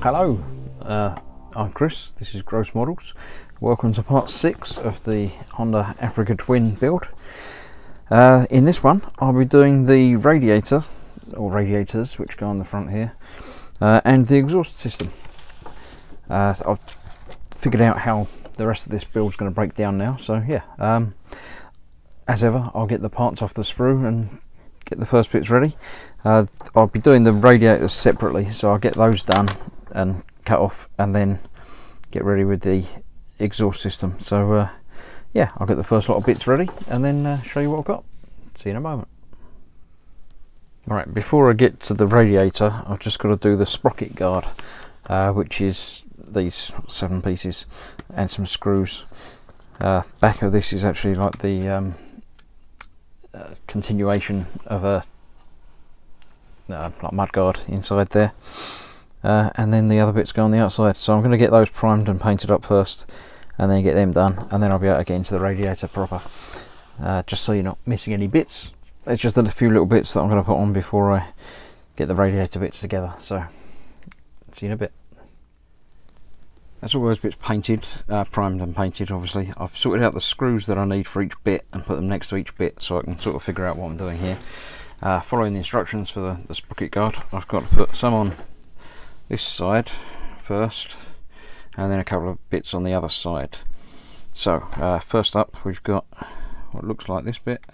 Hello, I'm Chris, this is Gross Models. Welcome to part 6 of the Honda Africa Twin build. In this one I'll be doing the radiator, or radiators, which go on the front here, and the exhaust system. I've figured out how the rest of this build is going to break down now, so yeah, as ever I'll get the parts off the sprue and get the first bits ready. I'll be doing the radiators separately, so I'll get those done and cut off and then get ready with the exhaust system. So yeah, I'll get the first lot of bits ready and then show you what I've got. See you in a moment. Alright, before I get to the radiator, I've just got to do the sprocket guard, which is these 7 pieces and some screws. Back of this is actually like the continuation of a like mud guard inside there, and then the other bits go on the outside. So I'm going to get those primed and painted up first and then get them done, and then I'll be able to get into the radiator proper, just so you're not missing any bits. There's just a few little bits that I'm going to put on before I get the radiator bits together, so see you in a bit. That's all those bits painted, primed and painted obviously. I've sorted out the screws that I need for each bit and put them next to each bit so I can sort of figure out what I'm doing here. Following the instructions for the sprocket guard, I've got to put some on this side first and then a couple of bits on the other side. So first up we've got what looks like this bit,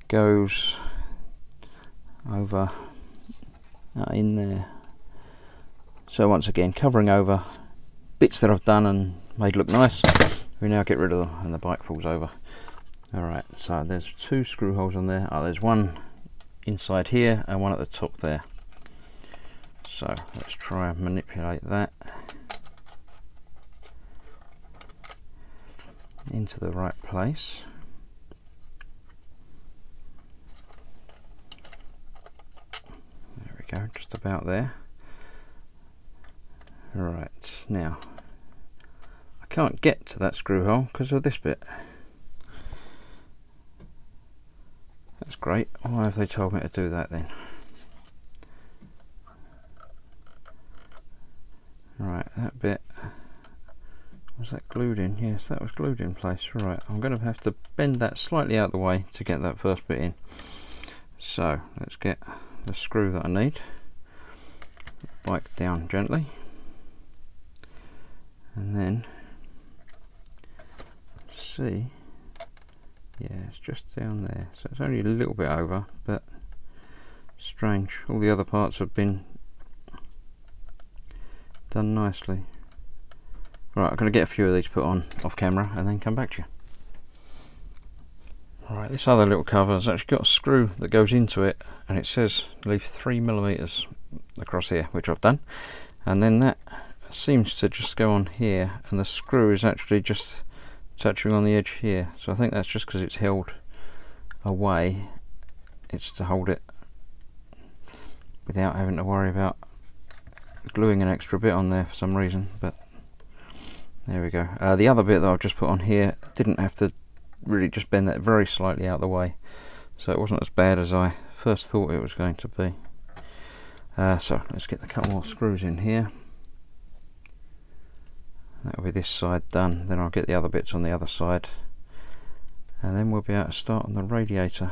goes over in there. So once again, covering over bits that I've done and made look nice, we now get rid of them and the bike falls over. Alright, so there's 2 screw holes on there. There's one inside here and one at the top there. So let's try and manipulate that into the right place. There we go, just about there. Right, now I can't get to that screw hole because of this bit. That's great. Why have they told me to do that then? Right, that bit, was that glued in? Yes, that was glued in place. Right, I'm going to have to bend that slightly out of the way to get that first bit in. So let's get the screw that I need, bike down gently, and then see, yeah, it's just down there, so it's only a little bit over, but strange, all the other parts have been done nicely. Right, I'm going to get a few of these put on off camera and then come back to you. Alright, this other little cover has actually got a screw that goes into it, and it says leave 3mm across here, which I've done, and then that seems to just go on here, and the screw is actually just touching on the edge here, so I think that's just because it's held away. It's to hold it without having to worry about gluing an extra bit on there for some reason, but there we go. The other bit that I've just put on here didn't have to really, just bend that very slightly out of the way, so it wasn't as bad as I first thought it was going to be. So let's get a couple more screws in here. That'll be this side done, then I'll get the other bits on the other side, and then we'll be able to start on the radiator.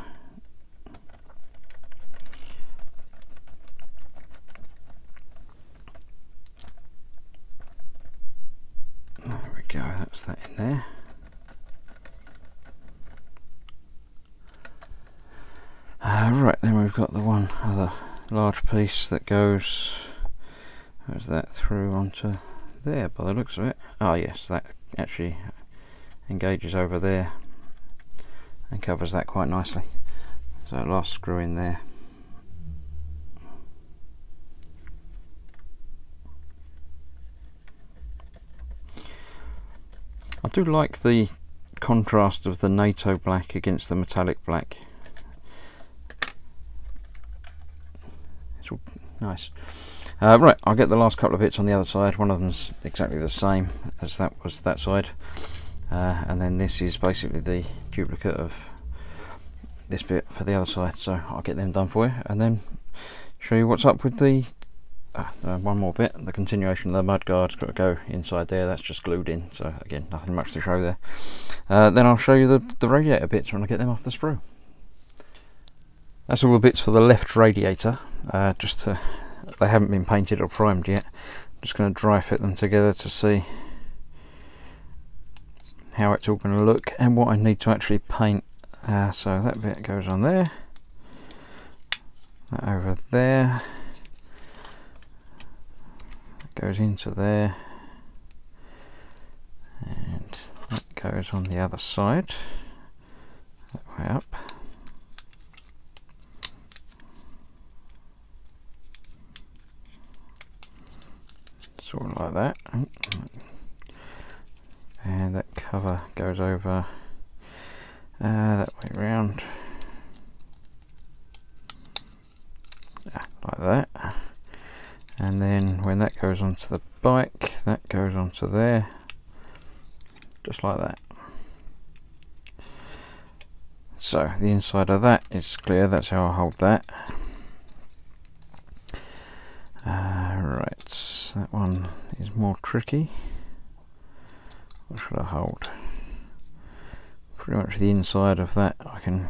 There we go, that's that in there. Right, then we've got the one other large piece that goes, where's that, through onto there by the looks of it. Oh yes, that actually engages over there and covers that quite nicely. So last screw in there. I do like the contrast of the NATO black against the metallic black. It's all nice. Right, I'll get the last couple of bits on the other side. One of them's exactly the same as that was that side, and then this is basically the duplicate of this bit for the other side, so I'll get them done for you and then show you what's up with the one more bit, the continuation of the mud guard's got to go inside there. That's just glued in, so again, nothing much to show there. Then I'll show you the radiator bits when I get them off the sprue. That's all the bits for the left radiator. They haven't been painted or primed yet. Just going to dry fit them together to see how it's all going to look and what I need to actually paint. So that bit goes on there, that over there, that goes into there, and that goes on the other side, that way up. Sort of like that. And that cover goes over that way round, like that. And then when that goes onto the bike, that goes onto there, just like that. So the inside of that is clear, that's how I hold that. Right, that one is more tricky. What should I hold? Pretty much the inside of that I can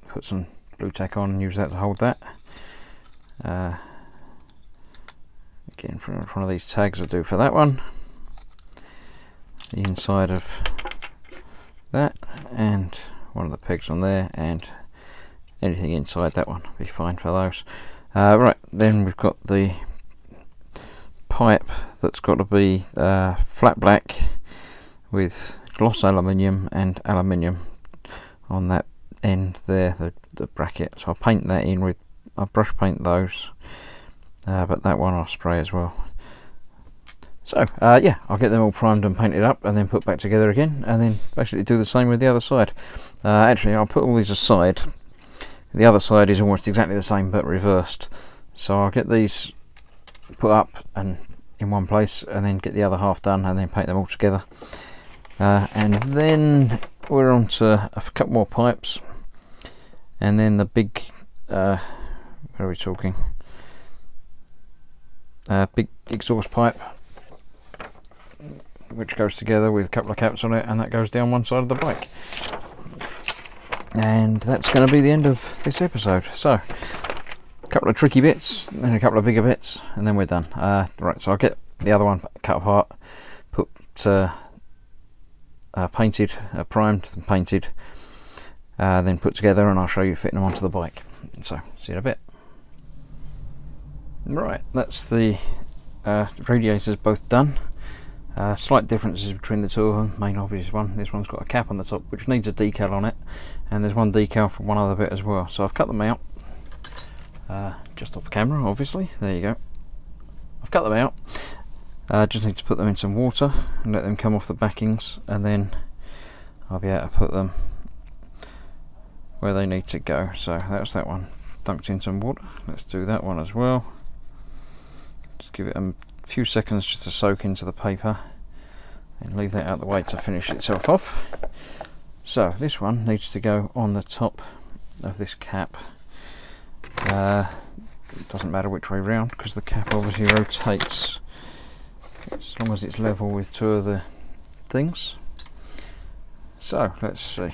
put some glue tack on and use that to hold that. Again, pretty much one of these tags will do for that one. The inside of that, and one of the pegs on there, and anything inside that one will be fine for those. Right, then we've got the pipe that's got to be flat black with gloss aluminium and aluminium on that end there, the bracket. So I'll paint that in with, I'll brush paint those, but that one I'll spray as well. So yeah, I'll get them all primed and painted up and then put back together again, and then basically do the same with the other side. Actually, I'll put all these aside. The other side is almost exactly the same but reversed, so I'll get these put up and in one place and then get the other half done and then paint them all together. And then we're on to a couple more pipes, and then the big what are we talking, big exhaust pipe which goes together with a couple of caps on it, and that goes down one side of the bike. And that's going to be the end of this episode. So a couple of tricky bits and a couple of bigger bits, and then we're done. Right, so I'll get the other one cut apart, put painted, primed and painted, then put together, and I'll show you fitting them onto the bike. So see you in a bit. Right, that's the radiators both done. Slight differences between the two of them. Main obvious one, this one's got a cap on the top which needs a decal on it, and there's one decal for one other bit as well. So I've cut them out, just off camera obviously, there you go. I've cut them out, just need to put them in some water and let them come off the backings, and then I'll be able to put them where they need to go. So that's that one dunked in some water. Let's do that one as well. Just give it a few seconds just to soak into the paper and leave that out of the way to finish itself off. So this one needs to go on the top of this cap. It doesn't matter which way round because the cap obviously rotates as long as it's level with two of the things. So let's see,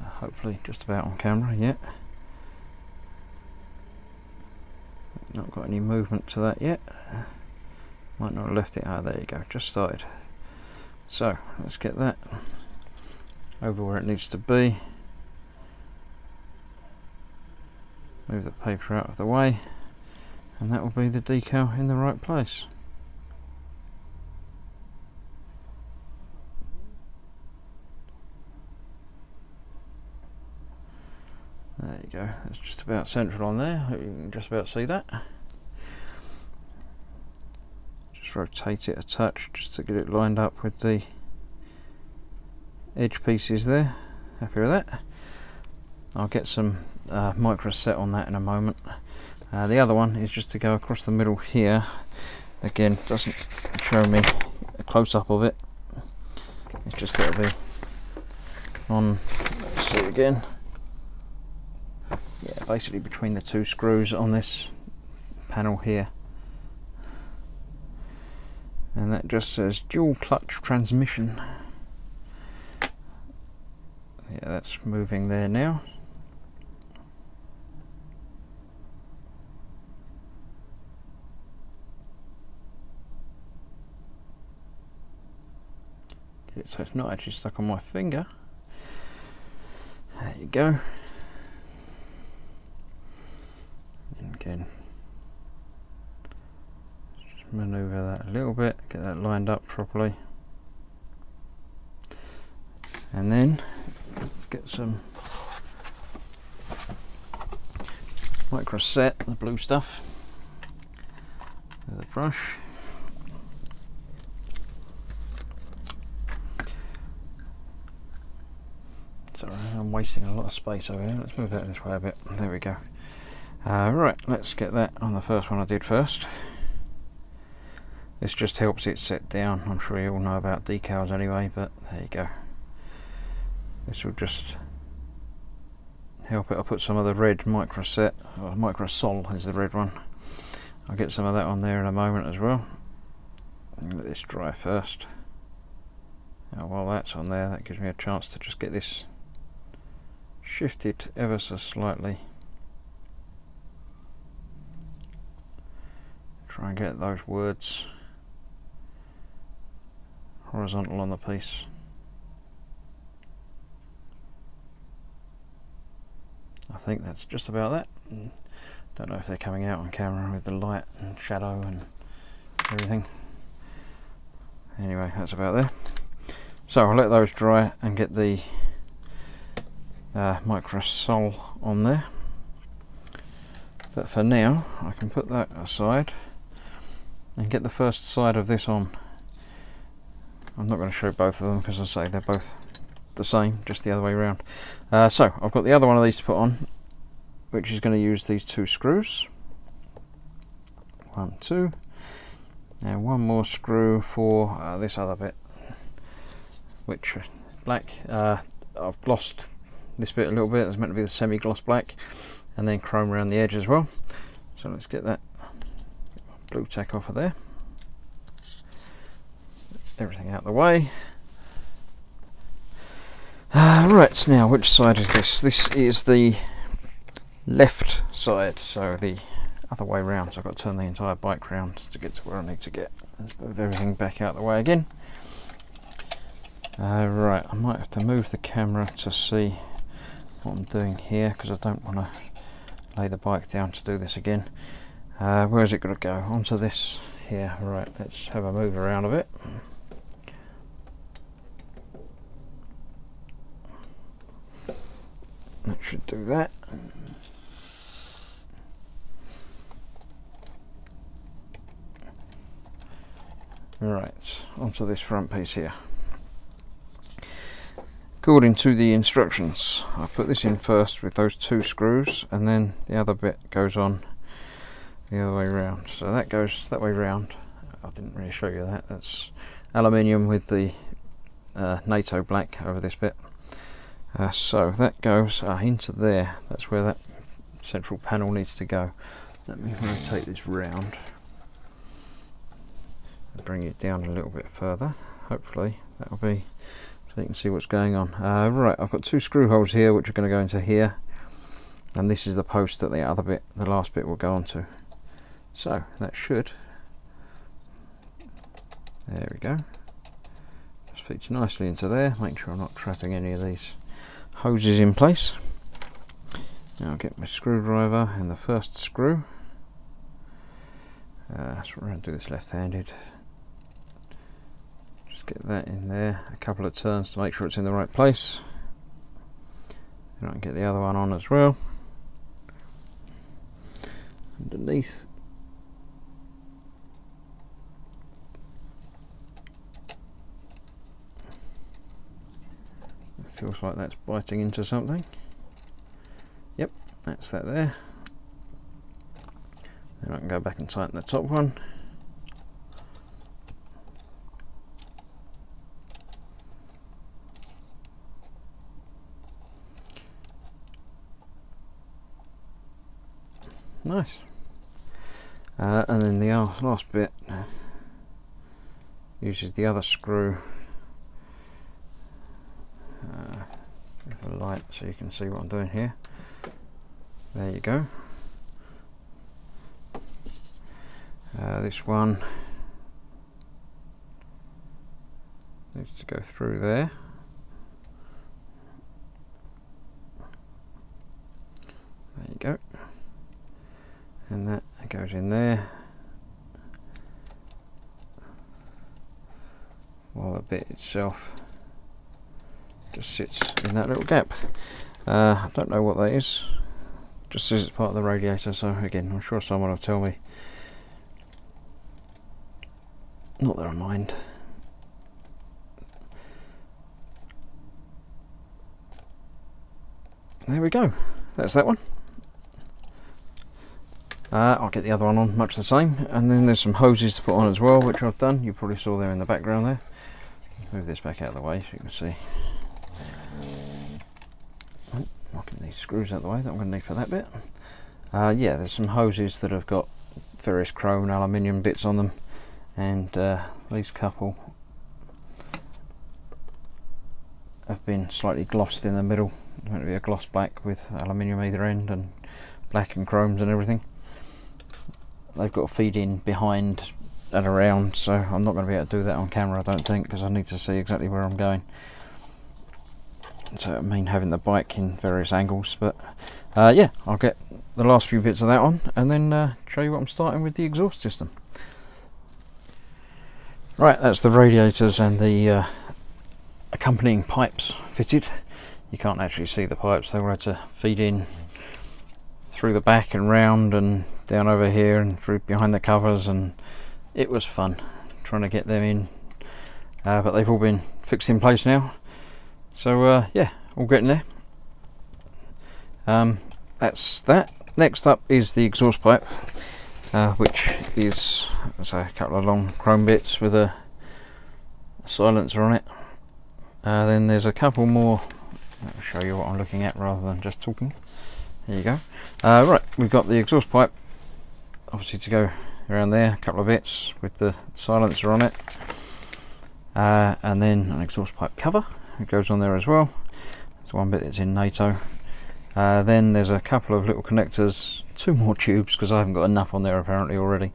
hopefully just about on camera yet. Not got any movement to that yet. Might not have left it. There you go, just started. So let's get that over where it needs to be. Move the paper out of the way, and that will be the decal in the right place. There you go, it's just about central on there. You can just about see that. Just rotate it a touch just to get it lined up with the edge pieces there. Happy with that? I'll get some micro set on that in a moment. The other one is just to go across the middle here. Again, doesn't show me a close-up of it. It's just got to be on, let's see again. Yeah, basically between the two screws on this panel here, and that just says dual clutch transmission. Yeah, that's moving there now. Get it so it's not actually stuck on my finger. There you go. And again, just manoeuvre that a little bit, get that lined up properly, and then get some micro set, the blue stuff, with a brush. Sorry, I'm wasting a lot of space over here. Let's move that this way a bit. There we go. Right, let's get that on the first one I did first. This just helps it set down. I'm sure you all know about decals anyway, but there you go. This will just help it. I'll put some of the red micro set, or micro sol is the red one. I'll get some of that on there in a moment as well. Let this dry first. Now while that's on there, that gives me a chance to just get this shifted ever so slightly. Try and get those words horizontal on the piece. I think that's just about that. Don't know if they're coming out on camera with the light and shadow and everything. Anyway, that's about there. So I'll let those dry and get the micro sol on there. But for now, I can put that aside and get the first side of this on. I'm not going to show both of them because I say they're both the same, just the other way around. So I've got the other one of these to put on, which is going to use these two screws. 1, 2, and one more screw for this other bit, which is black. I've glossed this bit a little bit. It's meant to be the semi-gloss black, and then chrome around the edge as well. So let's get that blue tack off of there. Everything out of the way. Right, now which side is this? This is the left side, so the other way round. So I've got to turn the entire bike round to get to where I need to get. Let's move everything back out of the way again. Right, I might have to move the camera to see what I'm doing here, because I don't want to lay the bike down to do this again. Where's it going to go? Onto this here. Right, let's have a move around a bit. That should do that. Right, onto this front piece here. According to the instructions, I put this in first with those two screws, and then the other bit goes on the other way round. So that goes that way round. I didn't really show you that. That's aluminium with the NATO black over this bit. So that goes into there. That's where that central panel needs to go. Let me rotate this round and bring it down a little bit further. Hopefully that'll be so you can see what's going on. Right, I've got two screw holes here which are going to go into here, and this is the post that the other bit, the last bit, will go onto. So that should, there we go, just fits nicely into there. Make sure I'm not trapping any of these hoses in place. Now I'll get my screwdriver and the first screw. So we're going to do this left-handed. Just get that in there a couple of turns to make sure it's in the right place. And I can get the other one on as well. Underneath. It feels like that's biting into something. Yep, that's that there. Then I can go back and tighten the top one. Nice. And then the last bit uses the other screw with the light so you can see what I'm doing here. There you go. This one needs to go through there. There you go. And that goes in there. While the bit itself just sits in that little gap. I don't know what that is. Just says it's part of the radiator, so again, I'm sure someone will tell me. Not that I mind. There we go. That's that one. I'll get the other one on much the same, and then there's some hoses to put on as well, which I've done. You probably saw there in the background there. Move this back out of the way so you can see. Oh, knocking these screws out of the way that I'm going to need for that bit. Yeah, there's some hoses that have got various chrome and aluminium bits on them, and these couple have been slightly glossed in the middle. It's meant to be a gloss black with aluminium either end and black and chromes and everything. They've got to feed in behind and around, so I'm not going to be able to do that on camera, I don't think, because I need to see exactly where I'm going. So I mean having the bike in various angles, but yeah, I'll get the last few bits of that on and then show you what I'm starting with the exhaust system. Right, that's the radiators and the accompanying pipes fitted. You can't actually see the pipes, they were had to feed in through the back and round and down over here and through behind the covers, and it was fun trying to get them in, but they've all been fixed in place now, so yeah, all getting there. That's that. Next up is the exhaust pipe, which is a couple of long chrome bits with a silencer on it. Then there's a couple more. I'll show you what I'm looking at rather than just talking. There you go. Right, we've got the exhaust pipe obviously to go around there, a couple of bits with the silencer on it, and then an exhaust pipe cover, it goes on there as well. There's one bit that's in NATO. Then there's a couple of little connectors, two more tubes because I haven't got enough on there apparently already,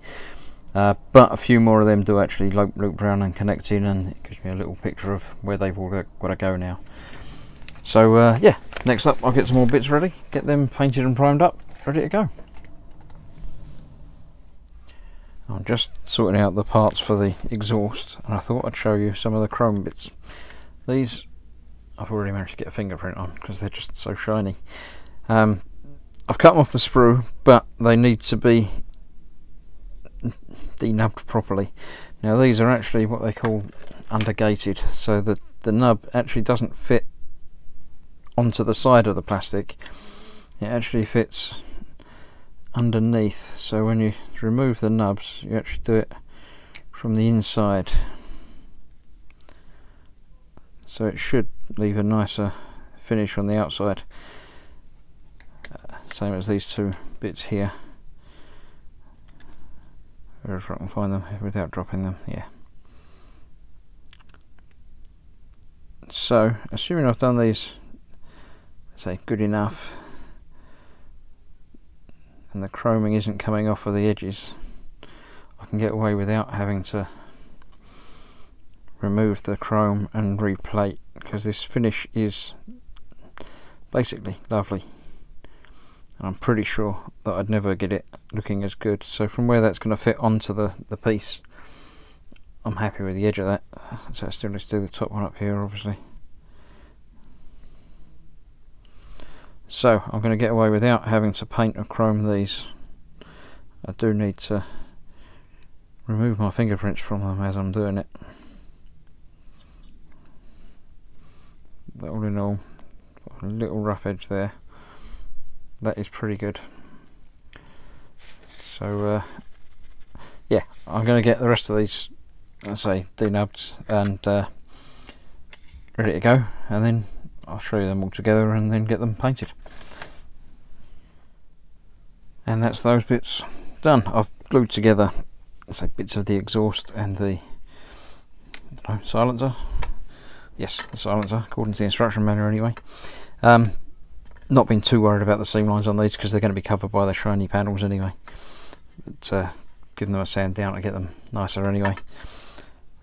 but a few more of them do actually loop around and connect in, and it gives me a little picture of where they've all got to go now. So yeah, next up I'll get some more bits ready, get them painted and primed up, ready to go. I'm just sorting out the parts for the exhaust, and I thought I'd show you some of the chrome bits. These I've already managed to get a fingerprint on because they're just so shiny. I've cut them off the sprue, but they need to be denubbed properly. Now these are actually what they call undergated, so that the nub actually doesn't fit onto the side of the plastic, it actually fits underneath, so when you remove the nubs you actually do it from the inside, so it should leave a nicer finish on the outside. Same as these two bits here, if I can find them without dropping them. Yeah, so assuming I've done these, say, good enough, and the chroming isn't coming off of the edges, I can get away without having to remove the chrome and replate, because this finish is basically lovely, and I'm pretty sure that I'd never get it looking as good. So from where that's going to fit onto the piece, I'm happy with the edge of that. So I still need to do the top one up here obviously. So I'm going to get away without having to paint or chrome these. I do need to remove my fingerprints from them as I'm doing it. But all in all, a little rough edge there. That is pretty good. So yeah, I'm going to get the rest of these, let's say, denubbed and ready to go, and then I'll show you them all together and then get them painted. And that's those bits done. I've glued together, so bits of the exhaust and the silencer. Yes, the silencer, according to the instruction manual anyway. Not been too worried about the seam lines on these because they're going to be covered by the shiny panels anyway. But giving them a sand down to get them nicer anyway.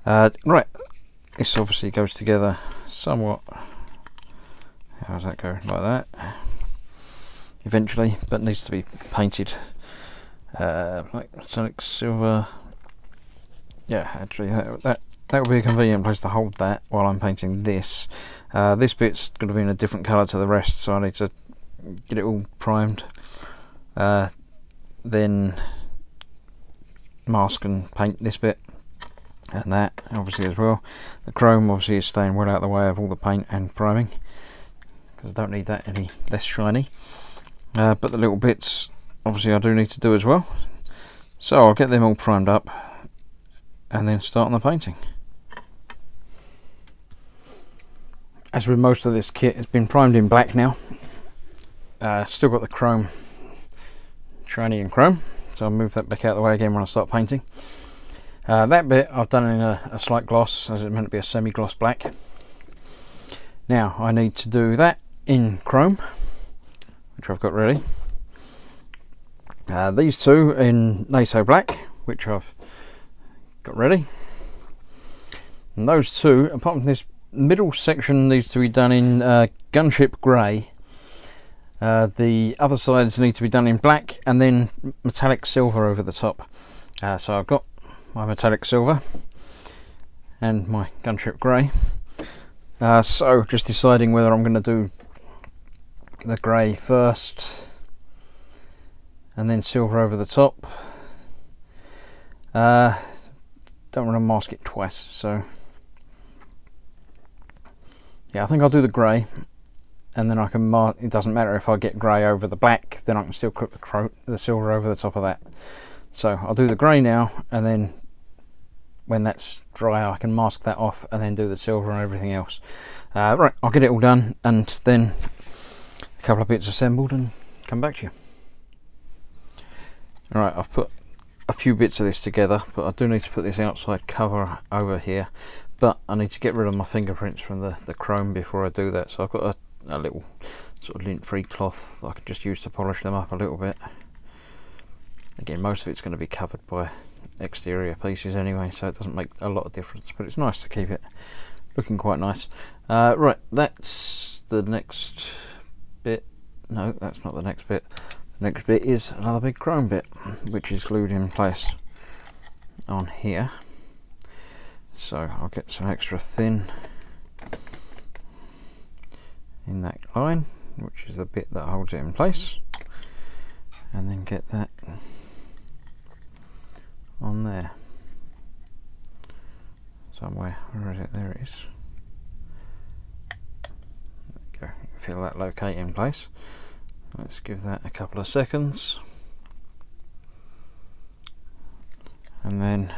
Right, this obviously goes together somewhat. How does that go? Like that. Eventually, but needs to be painted like metallic silver. Yeah, actually that would be a convenient place to hold that while I'm painting this. This bit's going to be in a different colour to the rest, so I need to get it all primed, then mask and paint this bit and that obviously as well. The chrome obviously is staying well out of the way of all the paint and priming because I don't need that any less shiny, but the little bits obviously I do need to do as well, so I'll get them all primed up and then start on the painting. As with most of this kit, it's been primed in black now. Still got the chrome, shiny and chrome, so I'll move that back out of the way again when I start painting. That bit I've done in a slight gloss, as it's meant to be a semi-gloss black. Now I need to do that in chrome, which I've got ready. These two in NATO black, which I've got ready. And those two, apart from this middle section, needs to be done in gunship grey. The other sides need to be done in black and then metallic silver over the top. So I've got my metallic silver and my gunship grey. So just deciding whether I'm going to do the grey first and then silver over the top. Don't want to mask it twice, so yeah, I think I'll do the grey, and then I can mark. It doesn't matter if I get grey over the black, then I can still put the silver over the top of that. So I'll do the grey now, and then when that's dry I can mask that off and then do the silver and everything else. Right, I'll get it all done and then a couple of bits assembled and come back to you. Alright, I've put a few bits of this together, but I do need to put this outside cover over here, but I need to get rid of my fingerprints from the chrome before I do that, so I've got a little sort of lint free cloth that I can just use to polish them up a little bit. Again, most of it's going to be covered by exterior pieces anyway, so it doesn't make a lot of difference, but it's nice to keep it looking quite nice. Right, that's the next bit. No, that's not the next bit. The next bit is another big chrome bit, which is glued in place on here. So I'll get some extra thin in that line, which is the bit that holds it in place, and then get that on there somewhere. Where is it? There it is. There you go. You can feel that locate in place. Let's give that a couple of seconds and then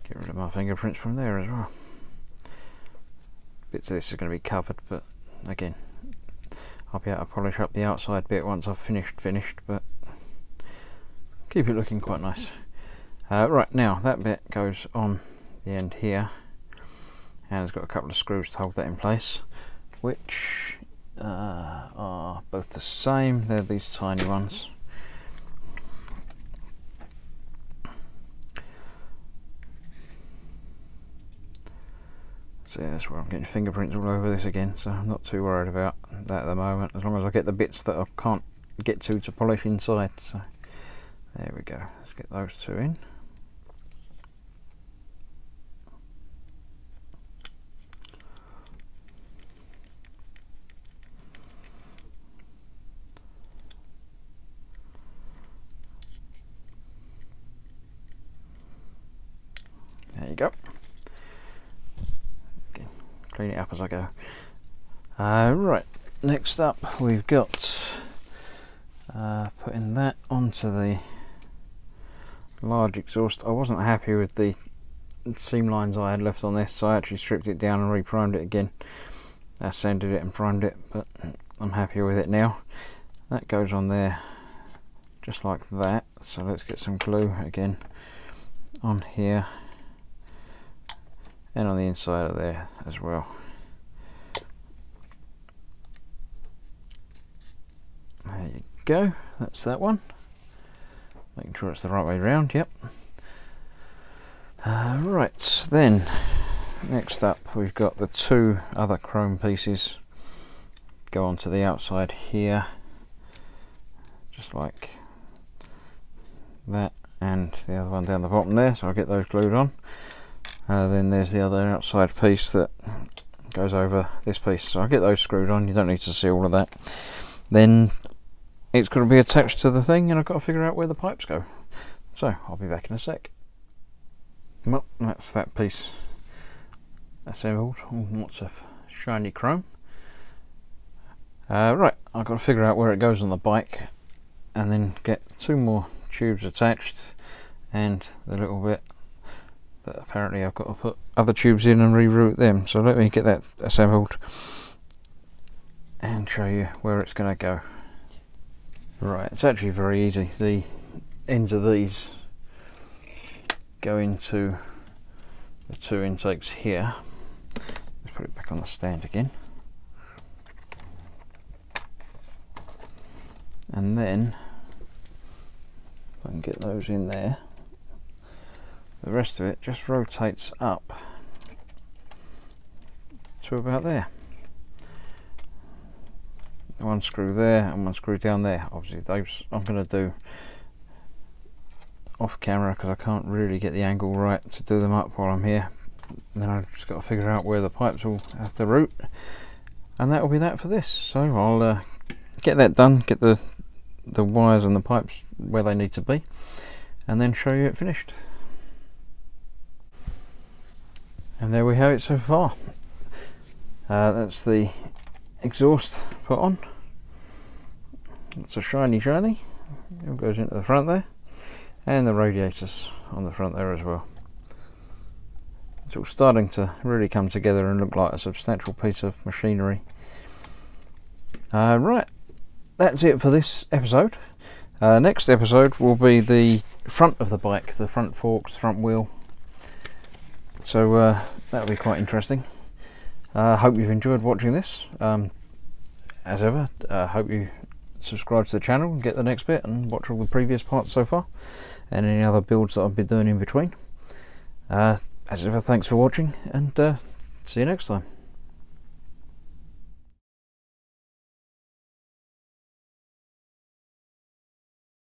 get rid of my fingerprints from there as well. Bits of this is going to be covered, but again I'll be able to polish up the outside bit once I've finished, but keep it looking quite nice. Right, now that bit goes on the end here and it's got a couple of screws to hold that in place, which are both the same. They're these tiny ones. So yeah, that's where I'm getting fingerprints all over this again, so I'm not too worried about that at the moment, as long as I get the bits that I can't get to polish inside. So there we go, let's get those two in. There you go. Okay, clean it up as I go. Right, next up we've got putting that onto the large exhaust. I wasn't happy with the seam lines I had left on this, so I actually stripped it down and re-primed it again. I sanded it and primed it, but I'm happy with it now. That goes on there just like that. So let's get some glue again on here and on the inside of there as well. There you go, that's that one. Making sure it's the right way around, yep. Right, then next up we've got the two other chrome pieces go onto the outside here, just like that, and the other one down the bottom there, so I'll get those glued on. Then there's the other outside piece that goes over this piece, so I'll get those screwed on. You don't need to see all of that. Then it's got to be attached to the thing, and I've got to figure out where the pipes go. So I'll be back in a sec. Well, that's that piece assembled. Lots of shiny chrome. Right, I've got to figure out where it goes on the bike, and then get two more tubes attached, and the little bit that apparently I've got to put other tubes in and reroute them. So let me get that assembled and show you where it's going to go. Right, it's actually very easy. The ends of these go into the two intakes here. Let's put it back on the stand again. And then if I can get those in there, the rest of it just rotates up to about there. One screw there and one screw down there. Obviously those I'm going to do off camera because I can't really get the angle right to do them up while I'm here. And then I've just got to figure out where the pipes will have to route, and that will be that for this. So I'll get that done, get the wires and the pipes where they need to be, and then show you it finished. And there we have it so far. That's the exhaust put on. It's a shiny. It goes into the front there, and the radiators on the front there as well. It's all starting to really come together and look like a substantial piece of machinery. Right, that's it for this episode. Next episode will be the front of the bike, the front forks, front wheel. So that'll be quite interesting. Hope you've enjoyed watching this. As ever, hope you subscribe to the channel and get the next bit and watch all the previous parts so far, and any other builds that I've been doing in between. As ever, thanks for watching, and see you next time.